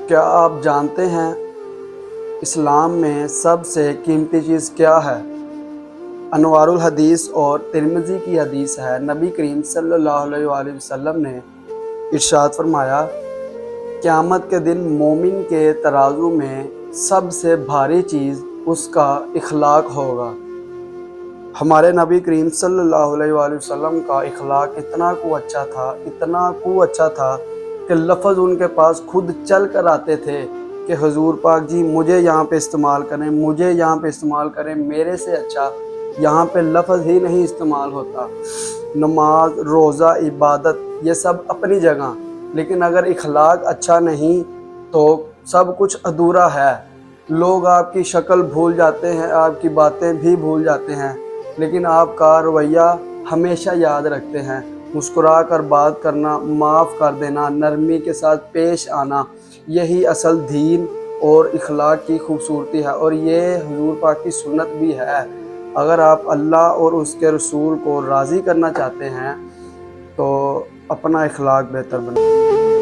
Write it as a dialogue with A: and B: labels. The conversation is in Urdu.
A: کیا آپ جانتے ہیں اسلام میں سب سے قیمتی چیز کیا ہے؟ انوار الحدیث اور ترمذی کی حدیث ہے، نبی کریم صلی اللہ علیہ وآلہ وسلم نے ارشاد فرمایا، قیامت کے دن مومن کے ترازو میں سب سے بھاری چیز اس کا اخلاق ہوگا۔ ہمارے نبی کریم صلی اللہ علیہ وآلہ وسلم کا اخلاق اتنا اچھا تھا کہ لفظ ان کے پاس خود چل کر آتے تھے کہ حضور پاک جی مجھے یہاں پہ استعمال کریں، میرے سے اچھا یہاں پہ لفظ ہی نہیں استعمال ہوتا۔ نماز، روزہ، عبادت یہ سب اپنی جگہ، لیکن اگر اخلاق اچھا نہیں تو سب کچھ ادھورا ہے۔ لوگ آپ کی شکل بھول جاتے ہیں، آپ کی باتیں بھی بھول جاتے ہیں، لیکن آپ کا رویہ ہمیشہ یاد رکھتے ہیں۔ مسکرا کر بات کرنا، معاف کر دینا، نرمی کے ساتھ پیش آنا، یہی اصل دین اور اخلاق کی خوبصورتی ہے، اور یہ حضور پاک کی سنت بھی ہے۔ اگر آپ اللہ اور اس کے رسول کو راضی کرنا چاہتے ہیں تو اپنا اخلاق بہتر بنائیں۔